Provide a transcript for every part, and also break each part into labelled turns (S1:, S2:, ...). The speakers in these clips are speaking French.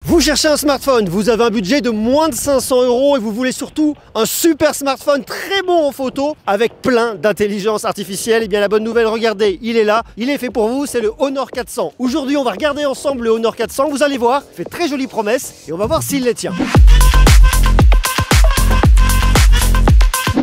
S1: Vous cherchez un smartphone, vous avez un budget de moins de 500 € et vous voulez surtout un super smartphone très bon en photo avec plein d'intelligence artificielle. Et bien la bonne nouvelle, regardez, il est là, il est fait pour vous, c'est le Honor 400. Aujourd'hui, on va regarder ensemble le Honor 400, vous allez voir, il fait très jolies promesses et on va voir s'il les tient.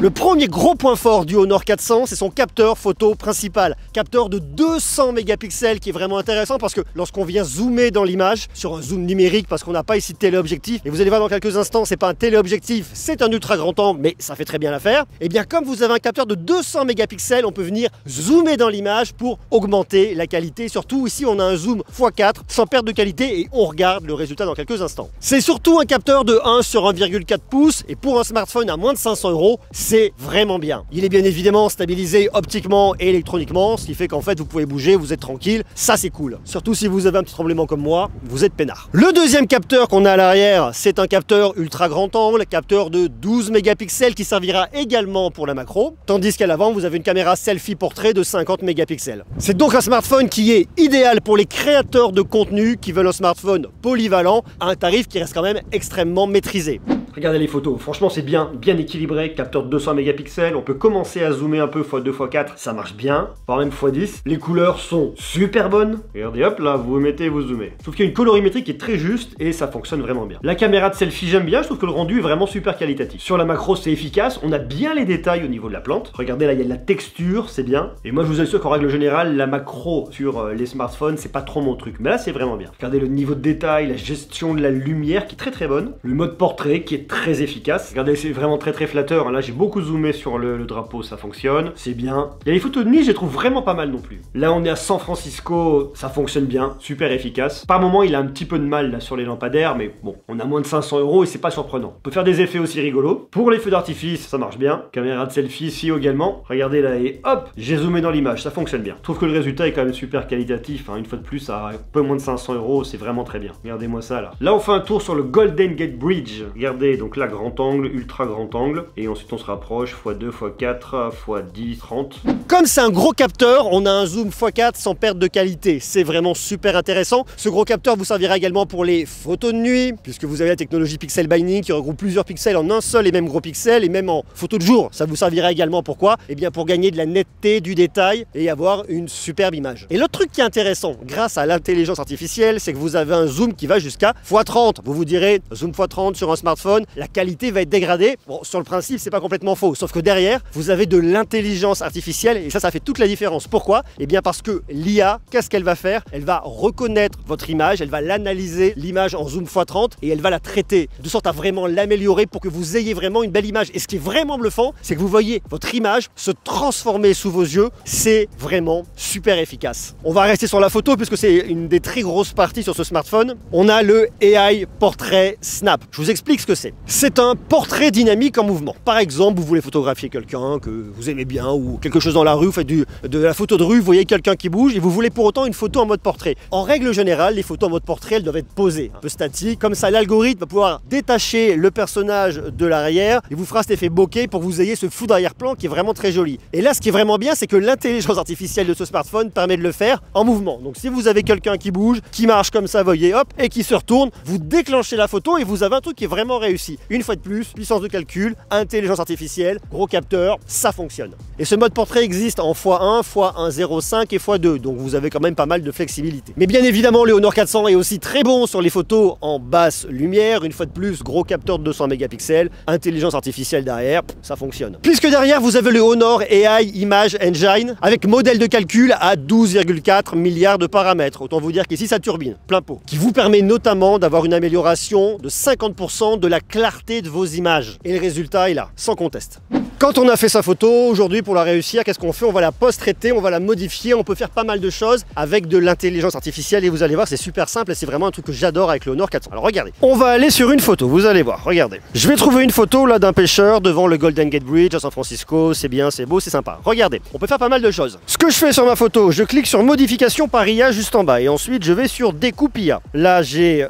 S1: Le premier gros point fort du Honor 400, c'est son capteur photo principal. Capteur de 200 mégapixels qui est vraiment intéressant parce que lorsqu'on vient zoomer dans l'image, sur un zoom numérique parce qu'on n'a pas ici de téléobjectif, et vous allez voir dans quelques instants, c'est pas un téléobjectif, c'est un ultra grand angle, mais ça fait très bien l'affaire. Et bien comme vous avez un capteur de 200 mégapixels, on peut venir zoomer dans l'image pour augmenter la qualité. Surtout ici, on a un zoom x4 sans perte de qualité et on regarde le résultat dans quelques instants. C'est surtout un capteur de 1 sur 1,4 pouces et pour un smartphone à moins de 500 €, c'est vraiment bien. Il est bien évidemment stabilisé optiquement et électroniquement, ce qui fait qu'en fait vous pouvez bouger, vous êtes tranquille, ça c'est cool. Surtout si vous avez un petit tremblement comme moi, vous êtes peinard. Le deuxième capteur qu'on a à l'arrière, c'est un capteur ultra grand angle, capteur de 12 mégapixels qui servira également pour la macro, tandis qu'à l'avant vous avez une caméra selfie portrait de 50 mégapixels. C'est donc un smartphone qui est idéal pour les créateurs de contenu qui veulent un smartphone polyvalent à un tarif qui reste quand même extrêmement maîtrisé. Regardez les photos, franchement c'est bien équilibré, capteur de 200 mégapixels, on peut commencer à zoomer un peu x2, x4, ça marche bien, voire même x10. Les couleurs sont super bonnes, regardez hop là, vous mettez, vous zoomez. Je trouve qu'il y a une colorimétrie qui est très juste et ça fonctionne vraiment bien. La caméra de selfie j'aime bien, je trouve que le rendu est vraiment super qualitatif. Sur la macro c'est efficace, on a bien les détails au niveau de la plante. Regardez là, il y a de la texture, c'est bien. Et moi je vous assure qu'en règle générale, la macro sur les smartphones c'est pas trop mon truc, mais là c'est vraiment bien. Regardez le niveau de détail, la gestion de la lumière qui est très bonne, le mode portrait qui est très efficace. Regardez, c'est vraiment très flatteur. Là, j'ai beaucoup zoomé sur le drapeau, ça fonctionne, c'est bien. Et les photos de nuit, je les trouve vraiment pas mal non plus. Là, on est à San Francisco, ça fonctionne bien, super efficace. Par moment, il a un petit peu de mal là sur les lampadaires, mais bon, on a moins de 500 € et c'est pas surprenant. On peut faire des effets aussi rigolos. Pour les feux d'artifice, ça marche bien. Caméra de selfie ici également. Regardez là et hop, j'ai zoomé dans l'image, ça fonctionne bien. Je trouve que le résultat est quand même super qualitatif. Une fois de plus, à un peu moins de 500 €, c'est vraiment très bien. Regardez-moi ça là. Là, on fait un tour sur le Golden Gate Bridge. Regardez, donc là, grand angle, ultra grand angle, et ensuite on se rapproche, x2, x4, x10, 30. Comme c'est un gros capteur, on a un zoom x4 sans perte de qualité, c'est vraiment super intéressant. Ce gros capteur vous servira également pour les photos de nuit, puisque vous avez la technologie pixel binding qui regroupe plusieurs pixels en un seul et même gros pixel, et même en photo de jour, ça vous servira également pourquoi? Eh bien pour gagner de la netteté, du détail, et avoir une superbe image. Et l'autre truc qui est intéressant, grâce à l'intelligence artificielle, c'est que vous avez un zoom qui va jusqu'à x30. Vous vous direz, zoom x30 sur un smartphone, la qualité va être dégradée. Bon, sur le principe, c'est pas complètement faux, sauf que derrière, vous avez de l'intelligence artificielle et ça fait toute la différence. Pourquoi? Eh bien parce que l'IA, qu'est-ce qu'elle va faire? Elle va reconnaître votre image, elle va l'analyser, l'image en zoom x30 et elle va la traiter de sorte à vraiment l'améliorer pour que vous ayez vraiment une belle image. Et ce qui est vraiment bluffant, c'est que vous voyez votre image se transformer sous vos yeux. C'est vraiment super efficace. On va rester sur la photo puisque c'est une des très grosses parties sur ce smartphone. On a le AI Portrait Snap. Je vous explique ce que c'est. C'est un portrait dynamique en mouvement. Par exemple, vous voulez photographier quelqu'un que vous aimez bien ou quelque chose dans la rue, vous faites de la photo de rue, vous voyez quelqu'un qui bouge et vous voulez pour autant une photo en mode portrait. En règle générale, les photos en mode portrait, elles doivent être posées, un peu statiques. Comme ça, l'algorithme va pouvoir détacher le personnage de l'arrière et vous fera cet effet bokeh pour que vous ayez ce flou d'arrière-plan qui est vraiment très joli. Et là, ce qui est vraiment bien, c'est que l'intelligence artificielle de ce smartphone permet de le faire en mouvement. Donc si vous avez quelqu'un qui bouge, qui marche comme ça, voyez, hop, et qui se retourne, vous déclenchez la photo et vous avez un truc qui est vraiment réussi. Une fois de plus, puissance de calcul, intelligence artificielle, gros capteur, ça fonctionne. Et ce mode portrait existe en x1, x1.05 et x2, donc vous avez quand même pas mal de flexibilité. Mais bien évidemment, le Honor 400 est aussi très bon sur les photos en basse lumière. Une fois de plus, gros capteur de 200 mégapixels, intelligence artificielle derrière, ça fonctionne. Puisque derrière, vous avez le Honor AI Image Engine avec modèle de calcul à 12,4 milliards de paramètres. Autant vous dire qu'ici, ça turbine, plein pot. Qui vous permet notamment d'avoir une amélioration de 50% de la clarté de vos images. Et le résultat est là, sans conteste. Quand on a fait sa photo, aujourd'hui pour la réussir, qu'est-ce qu'on fait? On va la post-traiter, on va la modifier, on peut faire pas mal de choses avec de l'intelligence artificielle et vous allez voir, c'est super simple et c'est vraiment un truc que j'adore avec le Honor 400. Alors regardez, on va aller sur une photo, vous allez voir, regardez. Je vais trouver une photo là d'un pêcheur devant le Golden Gate Bridge à San Francisco, c'est bien, c'est beau, c'est sympa. Regardez, on peut faire pas mal de choses. Ce que je fais sur ma photo, je clique sur modification par IA juste en bas et ensuite je vais sur découpe IA. Là j'ai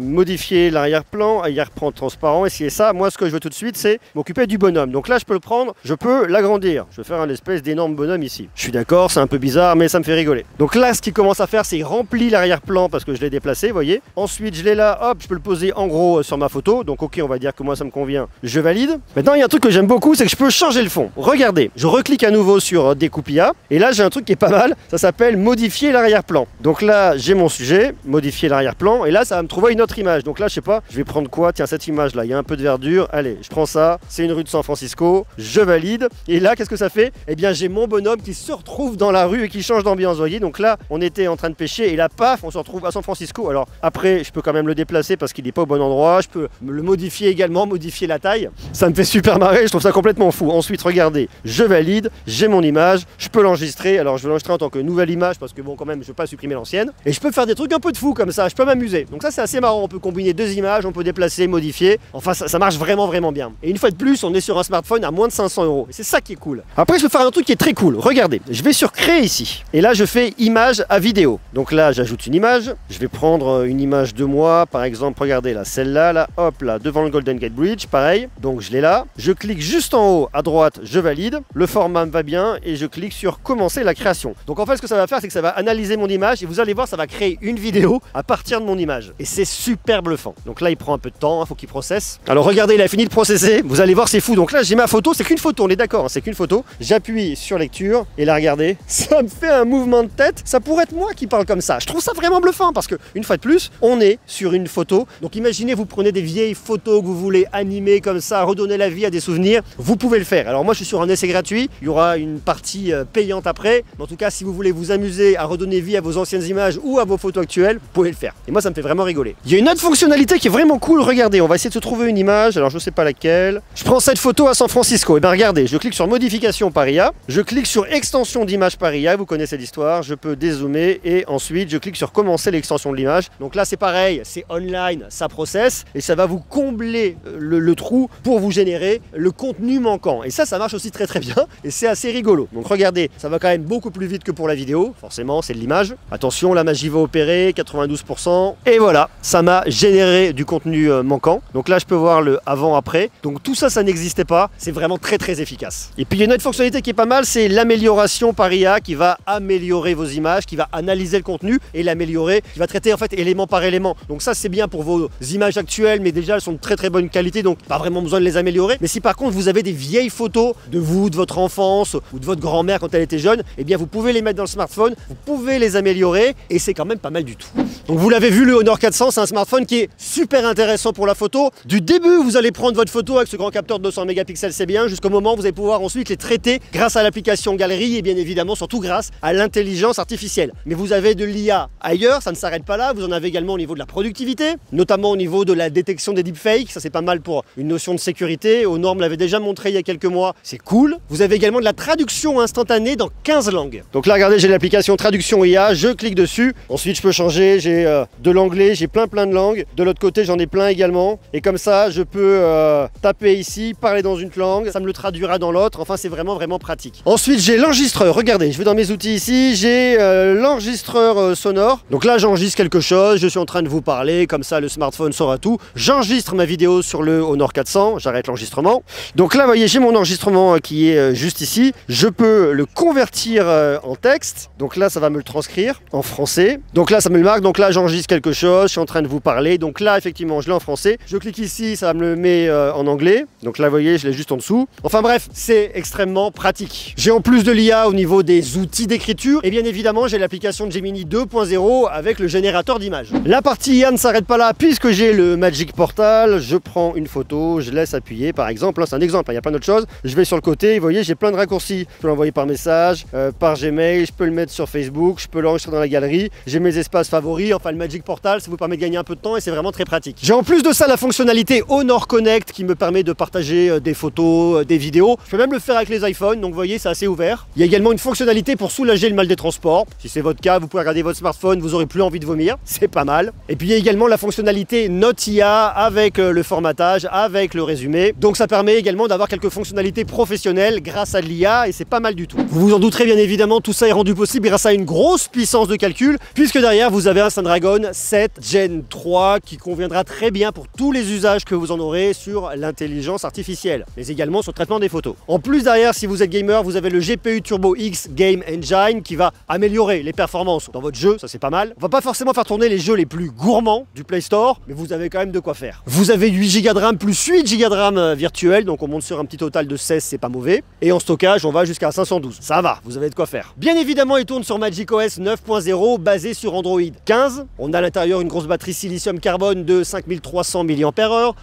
S1: modifié l'arrière-plan, arrière-plan transparent et si et ça, moi ce que je veux tout de suite c'est m'occuper du bonhomme. Donc là je je peux le prendre, je peux l'agrandir. Je vais faire un espèce d'énorme bonhomme ici. Je suis d'accord, c'est un peu bizarre, mais ça me fait rigoler. Donc là, ce qu'il commence à faire, c'est qu'il remplit l'arrière-plan parce que je l'ai déplacé, vous voyez. Ensuite, je l'ai là, hop, je peux le poser en gros sur ma photo. Donc ok, on va dire que moi ça me convient, je valide. Maintenant, il y a un truc que j'aime beaucoup, c'est que je peux changer le fond. Regardez, je reclique à nouveau sur Découpilla. Et là, j'ai un truc qui est pas mal, ça s'appelle modifier l'arrière-plan. Donc là, j'ai mon sujet, modifier l'arrière-plan. Et là, ça va me trouver une autre image. Donc là, je sais pas, je vais prendre quoi? Tiens, cette image-là, il y a un peu de verdure. Allez, je prends ça, c'est une rue de San Francisco, je valide. Et là, qu'est-ce que ça fait? Eh bien, j'ai mon bonhomme qui se retrouve dans la rue et qui change d'ambiance, vous voyez. Donc là, on était en train de pêcher et là, paf, on se retrouve à San Francisco. Alors après, je peux quand même le déplacer parce qu'il n'est pas au bon endroit. Je peux le modifier également, modifier la taille. Ça me fait super marrer, je trouve ça complètement fou. Ensuite, regardez, je valide, j'ai mon image, je peux l'enregistrer. Alors, je vais l'enregistrer en tant que nouvelle image parce que bon, quand même, je ne veux pas supprimer l'ancienne. Et je peux faire des trucs un peu de fou comme ça, je peux m'amuser. Donc ça, c'est assez marrant. On peut combiner deux images, on peut déplacer, modifier. Enfin, ça marche vraiment bien. Et une fois de plus, on est sur un smartphone à moins de 500 €. Et c'est ça qui est cool. Après, je peux faire un truc qui est très cool. Regardez, je vais sur créer ici. Et là, je fais image à vidéo. Donc là, j'ajoute une image. Je vais prendre une image de moi. Par exemple, regardez là, celle-là, là, hop, là, devant le Golden Gate Bridge. Pareil. Donc je l'ai là. Je clique juste en haut à droite, je valide. Le format me va bien. Et je clique sur commencer la création. Donc en fait, ce que ça va faire, c'est que ça va analyser mon image. Et vous allez voir, ça va créer une vidéo à partir de mon image. Et c'est super bluffant. Donc là, il prend un peu de temps. Faut qu'il processe. Alors regardez, il a fini de processer. Vous allez voir, c'est fou. Donc là, j'ai ma photo. C'est qu'une photo. On est d'accord, hein, c'est qu'une photo. J'appuie sur lecture. Et là, regardez, ça me fait un mouvement de tête. Ça pourrait être moi qui parle comme ça. Je trouve ça vraiment bluffant parce que, une fois de plus, on est sur une photo. Donc imaginez, vous prenez des vieilles photos que vous voulez animer comme ça, redonner la vie à des souvenirs. Vous pouvez le faire. Alors moi, je suis sur un essai gratuit. Il y aura une partie payante après. Mais en tout cas, si vous voulez vous amuser à redonner vie à vos anciennes images ou à vos photos actuelles, vous pouvez le faire. Et moi, ça me fait vraiment rigoler. Il y a une autre fonctionnalité qui est vraiment cool. Regardez, on va essayer de se trouver une image. Alors, je sais pas laquelle. Je prends cette photo à San Francisco. Et bien, regardez, je clique sur modification par IA. Je clique sur extension d'image par IA. Vous connaissez l'histoire. Je peux dézoomer et ensuite, je clique sur commencer l'extension de l'image. Donc là, c'est pareil. C'est online, ça processe et ça va vous combler le trou pour vous générer le contenu manquant. Et ça marche aussi très bien et c'est assez rigolo. Donc, regardez, ça va quand même beaucoup plus vite que pour la vidéo. Forcément, c'est de l'image. Attention, la magie va opérer, 92%. Et voilà, ça m'a généré du contenu manquant. Donc là, je peux voir le avant-après. Donc tout ça, ça n'existait pas. C'est vraiment très efficace. Et puis il y a une autre fonctionnalité qui est pas mal, c'est l'amélioration par IA qui va améliorer vos images, qui va analyser le contenu et l'améliorer, qui va traiter en fait élément par élément. Donc ça, c'est bien pour vos images actuelles, mais déjà elles sont de très bonne qualité, donc pas vraiment besoin de les améliorer. Mais si par contre vous avez des vieilles photos de vous, de votre enfance ou de votre grand-mère quand elle était jeune, eh bien vous pouvez les mettre dans le smartphone, vous pouvez les améliorer et c'est quand même pas mal du tout. Donc vous l'avez vu, le Honor 400, c'est un smartphone qui est super intéressant pour la photo. Du début, vous allez prendre votre photo avec ce grand capteur de 200 mégapixels, c'est bien, jusqu'au moment où vous allez pouvoir ensuite les traiter grâce à l'application Galerie et bien évidemment surtout grâce à l'intelligence artificielle. Mais vous avez de l'IA ailleurs, ça ne s'arrête pas là, vous en avez également au niveau de la productivité, notamment au niveau de la détection des deepfakes, ça c'est pas mal pour une notion de sécurité. Honor me l'avait déjà montré il y a quelques mois, c'est cool. Vous avez également de la traduction instantanée dans 15 langues. Donc là, regardez, j'ai l'application traduction IA, je clique dessus, ensuite je peux changer, j'ai de l'anglais, j'ai plein de langues, de l'autre côté j'en ai plein également, et comme ça je peux taper ici, parler dans une langue, ça me le traduira dans l'autre, enfin c'est vraiment pratique. Ensuite j'ai l'enregistreur, regardez, je vais dans mes outils ici, j'ai l'enregistreur sonore, donc là j'enregistre quelque chose, je suis en train de vous parler, comme ça le smartphone saura tout, j'enregistre ma vidéo sur le Honor 400, j'arrête l'enregistrement, donc là vous voyez j'ai mon enregistrement qui est juste ici, je peux le convertir en texte, donc là ça va me le transcrire en français, donc là ça me le marque, donc là j'enregistre quelque chose, je suis en train de vous parler, donc là effectivement je l'ai en français, je clique ici, ça me le met en anglais, donc là vous voyez je l'ai juste en dessous, enfin bref c'est extrêmement pratique. J'ai en plus de l'IA au niveau des outils d'écriture et bien évidemment j'ai l'application Gemini 2.0 avec le générateur d'images. La partie IA ne s'arrête pas là puisque j'ai le Magic Portal, je prends une photo, je laisse appuyer par exemple, c'est un exemple, il y a plein d'autres choses, je vais sur le côté, vous voyez j'ai plein de raccourcis, je peux l'envoyer par message, par Gmail, je peux le mettre sur Facebook, je peux l'enregistrer dans la galerie, j'ai mes espaces favoris, enfin le Magic Portal ça vous permet de gagner un peu de temps et c'est vraiment très pratique. J'ai en plus de ça la fonctionnalité Honor Connect qui me permet de partager des photos, des vidéos, je peux même le faire avec les iPhones, donc vous voyez c'est assez ouvert. Il y a également une fonctionnalité pour soulager le mal des transports, si c'est votre cas vous pouvez regarder votre smartphone, vous aurez plus envie de vomir, c'est pas mal. Et puis il y a également la fonctionnalité Note IA avec le formatage, avec le résumé, donc ça permet également d'avoir quelques fonctionnalités professionnelles grâce à de l'IA et c'est pas mal du tout. Vous vous en douterez bien évidemment, tout ça est rendu possible grâce à une grosse puissance de calcul puisque derrière vous avez un Snapdragon 7 Gen 3 qui conviendra très bien pour tous les usages que vous en aurez sur l'intelligence artificielle. Mais également sur le traitement des photos. En plus derrière, si vous êtes gamer, vous avez le GPU Turbo X Game Engine qui va améliorer les performances dans votre jeu, ça c'est pas mal. On va pas forcément faire tourner les jeux les plus gourmands du Play Store, mais vous avez quand même de quoi faire. Vous avez 8 Go de RAM plus 8 Go de RAM virtuel, donc on monte sur un petit total de 16, c'est pas mauvais. Et en stockage, on va jusqu'à 512. Ça va, vous avez de quoi faire. Bien évidemment, il tourne sur macOS 9.0 basé sur Android 15. On a à l'intérieur une grosse batterie silicium carbone de 5300 mAh,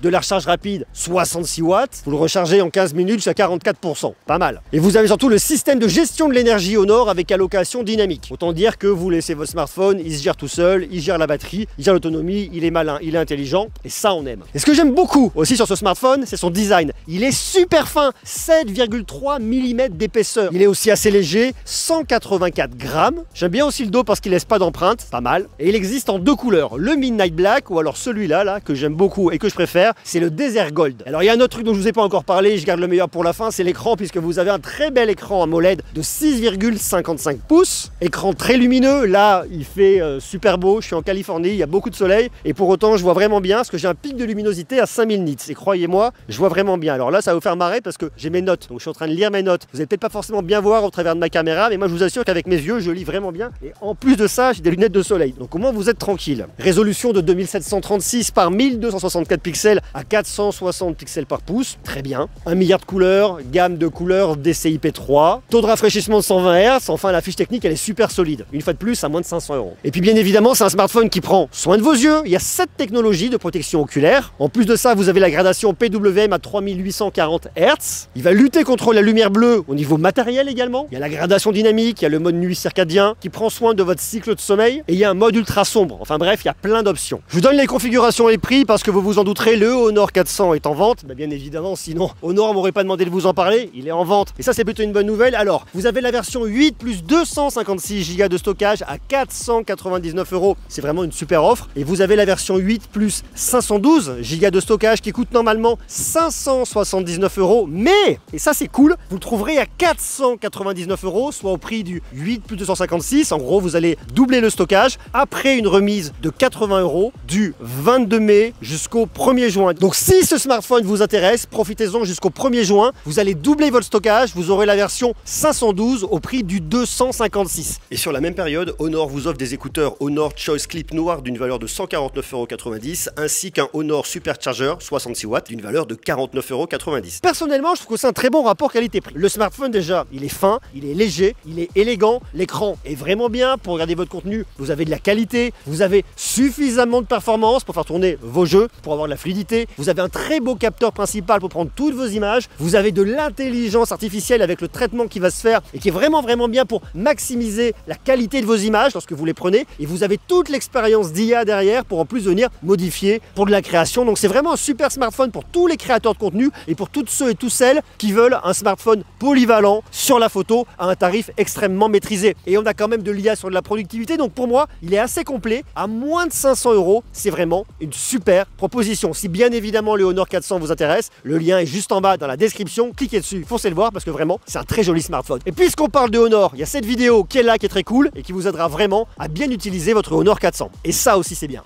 S1: de la recharge rapide 66 watts. Vous le rechargez en 15 minutes jusqu'à 44%. Pas mal. Et vous avez surtout le système de gestion de l'énergie Honor avec allocation dynamique. Autant dire que vous laissez votre smartphone, il se gère tout seul, il gère la batterie, il gère l'autonomie, il est malin, il est intelligent. Et ça, on aime. Et ce que j'aime beaucoup aussi sur ce smartphone, c'est son design. Il est super fin, 7,3 mm d'épaisseur. Il est aussi assez léger, 184 grammes. J'aime bien aussi le dos parce qu'il laisse pas d'empreinte, pas mal. Et il existe en deux couleurs, le Midnight Black ou alors celui-là là, que j'aime beaucoup et que je préfère, c'est le Desert Gold. Alors il y a un autre truc dont je vous ai pas encore parlé, je garde le meilleur pour la fin, c'est l'écran puisque vous avez un très bel écran AMOLED de 6,55 pouces. Écran très lumineux, là il fait super beau, je suis en Californie, il y a beaucoup de soleil et pour autant je vois vraiment bien parce que j'ai un pic de luminosité à 5000 nits et croyez-moi, je vois vraiment bien. Alors là ça va vous faire marrer parce que j'ai mes notes, donc je suis en train de lire mes notes. Vous allez peut-être pas forcément bien voir au travers de ma caméra, mais moi je vous assure qu'avec mes yeux je lis vraiment bien et en plus de ça j'ai des lunettes de soleil, donc au moins vous êtes tranquille. Résolution de 2736 par 1264 pixels à 460 pixels par pouce, très bien. 1 milliard de couleurs, gamme de couleurs DCI-P3, taux de rafraîchissement de 120 Hz, enfin la fiche technique elle est super solide, une fois de plus à moins de 500 €. Et puis bien évidemment c'est un smartphone qui prend soin de vos yeux, il y a 7 technologies de protection oculaire. En plus de ça vous avez la gradation PWM à 3840 Hz, il va lutter contre la lumière bleue au niveau matériel également, il y a la gradation dynamique, il y a le mode nuit circadien qui prend soin de votre cycle de sommeil et il y a un mode ultra sombre, enfin bref il y a plein d'options. Je vous donne les configurations et les prix parce que vous vous en douterez, le Honor 400 est en vente, bien évidemment sinon Honor m'aurait pas demandé de vous en parler, il est en vente et ça c'est plutôt une bonne nouvelle. Alors vous avez la version 8 plus 256 Go de stockage à 499 €, c'est vraiment une super offre, et vous avez la version 8 plus 512 Go de stockage qui coûte normalement 579 €, mais, et ça c'est cool, vous le trouverez à 499 €, soit au prix du 8 plus 256, en gros vous allez doubler le stockage après une remise de 80 € du 22 mai jusqu'au 1er juin. Donc si ce smartphone vous intéresse, profitez-en jusqu'au 1er juin, vous allez doubler votre stockage, vous aurez la version 512 au prix du 256. Et sur la même période, Honor vous offre des écouteurs Honor Choice Clip noir d'une valeur de 149,90 € ainsi qu'un Honor Supercharger 66 watts d'une valeur de 49,90 €. Personnellement, je trouve que c'est un très bon rapport qualité-prix. Le smartphone déjà, il est fin, il est léger, il est élégant, l'écran est vraiment bien pour regarder votre contenu, vous avez de la qualité, vous avez suffisamment de performance pour faire tourner vos jeux, pour avoir de la fluidité, vous avez un très beau capteur principal pour prendre toutes vos images, vous avez de l'intelligence artificielle avec le traitement qui va se faire et qui est vraiment bien pour maximiser la qualité de vos images lorsque vous les prenez, et vous avez toute l'expérience d'IA derrière pour en plus venir modifier pour de la création. Donc c'est vraiment un super smartphone pour tous les créateurs de contenu et pour toutes ceux et toutes celles qui veulent un smartphone polyvalent sur la photo à un tarif extrêmement maîtrisé. Et on a quand même de l'IA sur de la productivité, donc pour moi il est assez complet à moins de 500 €. C'est vraiment une super proposition. Si bien évidemment le Honor 400 vous intéresse, le lien est juste en bas dans la description, cliquez dessus, foncez le voir parce que vraiment c'est un très joli smartphone. Et puisqu'on parle de Honor, il y a cette vidéo qui est là, qui est très cool et qui vous aidera vraiment à bien utiliser votre Honor 400. Et ça aussi c'est bien.